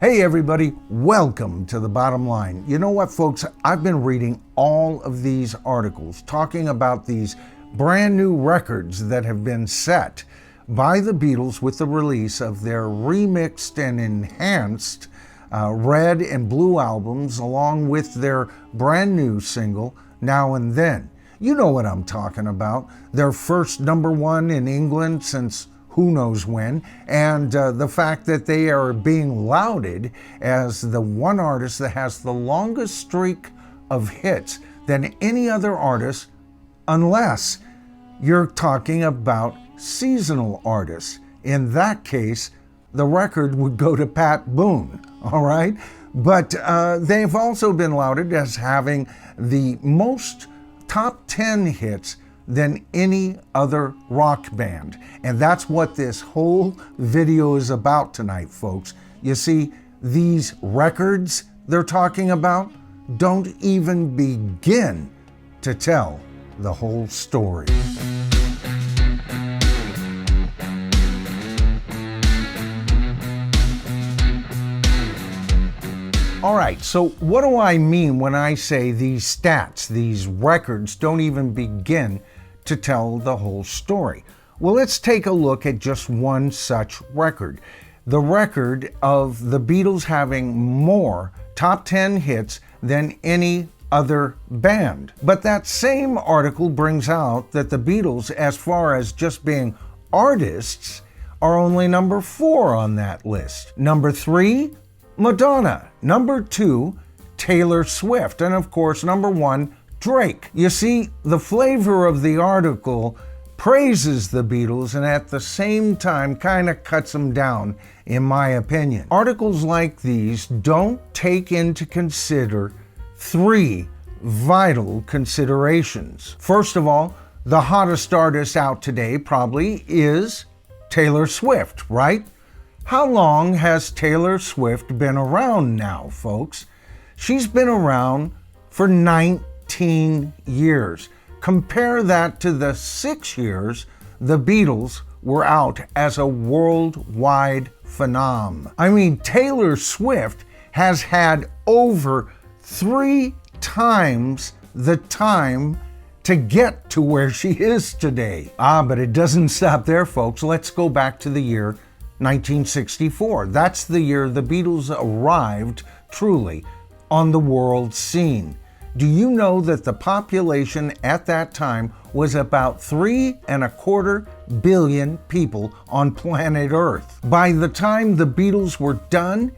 Hey everybody, welcome to The Bottom Line. You know what, folks? I've been reading all of these articles talking about these brand new records that have been set by the Beatles with the release of their remixed and enhanced red and blue albums, along with their brand new single, Now and Then. You know what I'm talking about. Their first #1 in England since who knows when, and the fact that they are being lauded as the one artist that has the longest streak of hits than any other artist, unless you're talking about seasonal artists. In that case, the record would go to Pat Boone, all right? But they've also been lauded as having the most top 10 hits than any other rock band. And that's what this whole video is about tonight, folks. You see, these records they're talking about don't even begin to tell the whole story. All right, so what do I mean when I say these stats, these records don't even begin to tell the whole story? Well, let's take a look at just one such record. The record of the Beatles having more top 10 hits than any other band. But that same article brings out that the Beatles, as far as just being artists, are only number 4 on that list. Number 3, Madonna. Number 2, Taylor Swift. And of course, number 1, Drake. You see, the flavor of the article praises the Beatles and at the same time kind of cuts them down, in my opinion. Articles like these don't take into consider 3 vital considerations. First of all, the hottest artist out today probably is Taylor Swift, right? How long has Taylor Swift been around now, folks? She's been around for 19 years. Compare that to the 6 years the Beatles were out as a worldwide phenomenon. I mean, Taylor Swift has had over 3 times the time to get to where she is today. But it doesn't stop there, folks. Let's go back to the year 1964. That's the year the Beatles arrived truly on the world scene. Do you know that the population at that time was about 3.25 billion people on planet Earth? By the time the Beatles were done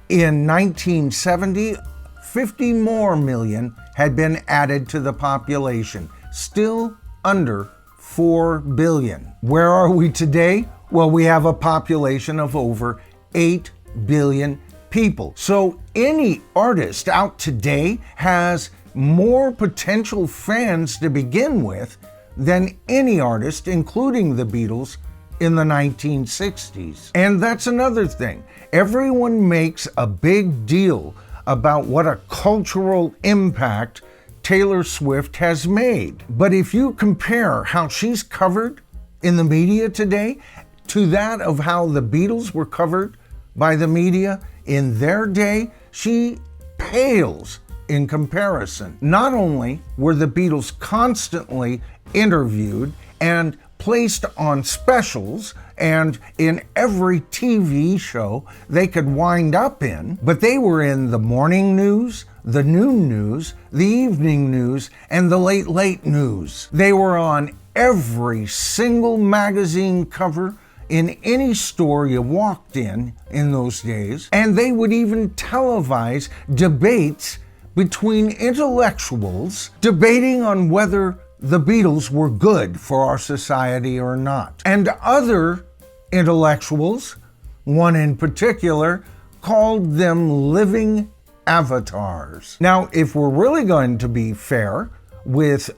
in 1970, 50 more million had been added to the population, still under 4 billion. Where are we today? Well, we have a population of over 8 billion people. So any artist out today has more potential fans to begin with than any artist, including the Beatles, in the 1960s. And that's another thing. Everyone makes a big deal about what a cultural impact Taylor Swift has made. But if you compare how she's covered in the media today to that of how the Beatles were covered by the media in their day, she pales in comparison. Not only were the Beatles constantly interviewed and placed on specials and in every TV show they could wind up in, but they were in the morning news, the noon news, the evening news, and the late news. They were on every single magazine cover in any store you walked in those days, and they would even televise debates between intellectuals debating on whether the Beatles were good for our society or not. And other intellectuals, one in particular, called them living avatars. Now, if we're really going to be fair with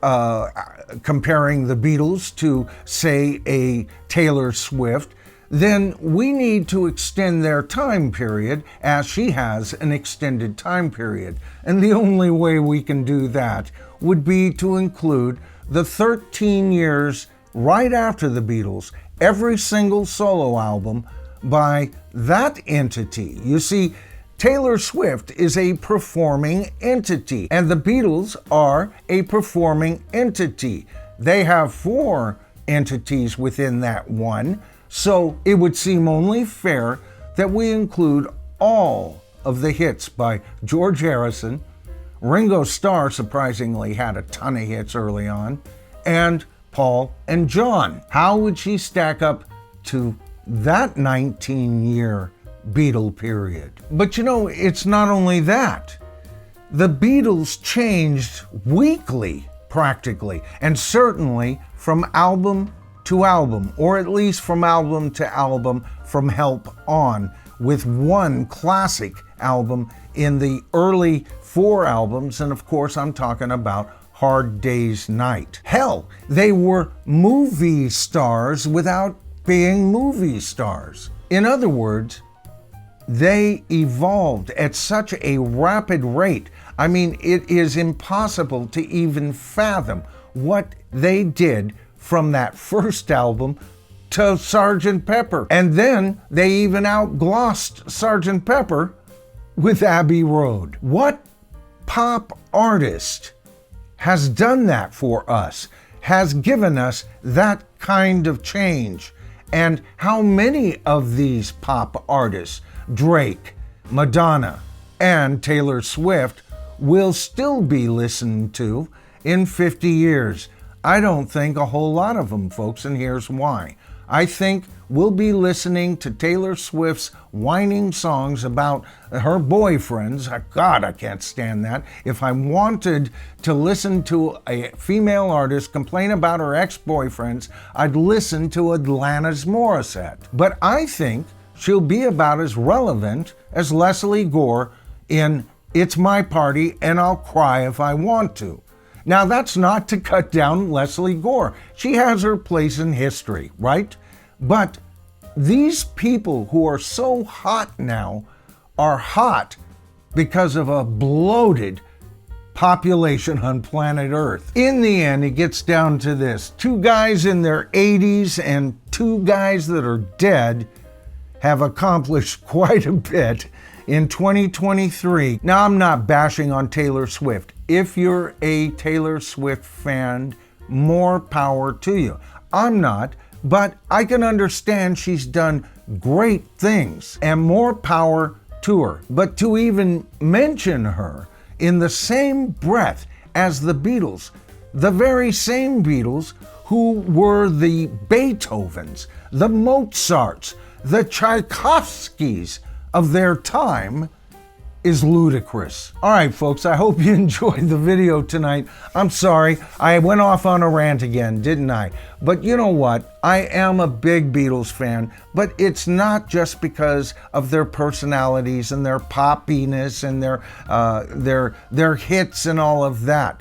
comparing the Beatles to, say, a Taylor Swift, then we need to extend their time period as she has an extended time period. And the only way we can do that would be to include the 13 years right after the Beatles, every single solo album by that entity. You see, Taylor Swift is a performing entity, and the Beatles are a performing entity. They have 4 entities within that one, so it would seem only fair that we include all of the hits by George Harrison. Ringo Starr surprisingly had a ton of hits early on, and Paul and John. How would she stack up to that 19-year Beatle period? But you know, it's not only that. The Beatles changed weekly, practically, and certainly from album to album, or at least from album to album from Help on, with one classic album in the early 4 albums, and of course I'm talking about Hard Day's Night. Hell, they were movie stars without being movie stars. In other words, they evolved at such a rapid rate. I mean, it is impossible to even fathom what they did from that first album to Sgt. Pepper. And then they even outglossed Sgt. Pepper with Abbey Road. What pop artist has done that for us, has given us that kind of change? And how many of these pop artists, Drake, Madonna, and Taylor Swift, will still be listened to in 50 years? I don't think a whole lot of them, folks, and here's why. I think we'll be listening to Taylor Swift's whining songs about her boyfriends. God, I can't stand that. If I wanted to listen to a female artist complain about her ex-boyfriends, I'd listen to Atlanta's Morissette. But I think she'll be about as relevant as Leslie Gore in It's My Party and I'll Cry If I Want To. Now, that's not to cut down Leslie Gore. She has her place in history, right? But these people who are so hot now are hot because of a bloated population on planet Earth. In the end, it gets down to this. 2 guys in their 80s and 2 guys that are dead have accomplished quite a bit in 2023. Now, I'm not bashing on Taylor Swift. If you're a Taylor Swift fan, more power to you. I'm not, but I can understand she's done great things, and more power to her. But to even mention her in the same breath as the Beatles, the very same Beatles who were the Beethovens, the Mozarts, the Tchaikovskys of their time, is ludicrous. All right, folks, I hope you enjoyed the video tonight. I'm sorry, I went off on a rant again, didn't I? But you know what? I am a big Beatles fan, but it's not just because of their personalities and their poppiness and their hits and all of that.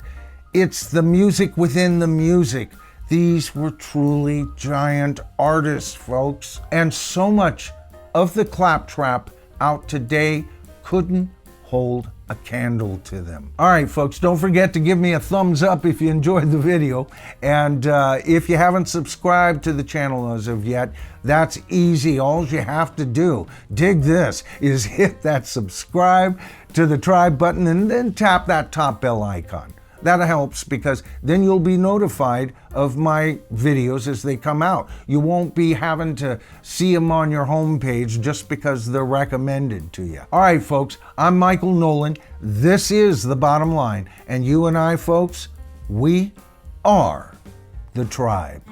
It's the music within the music. These were truly giant artists, folks. And so much of the claptrap out today couldn't hold a candle to them. All right, folks, don't forget to give me a thumbs up if you enjoyed the video. And if you haven't subscribed to the channel as of yet, that's easy. All you have to do, dig this, is hit that subscribe to the tribe button and then tap that top bell icon. That helps because then you'll be notified of my videos as they come out. You won't be having to see them on your homepage just because they're recommended to you. All right, folks, I'm Michael Noland. This is The Bottom Line. And you and I, folks, we are the tribe.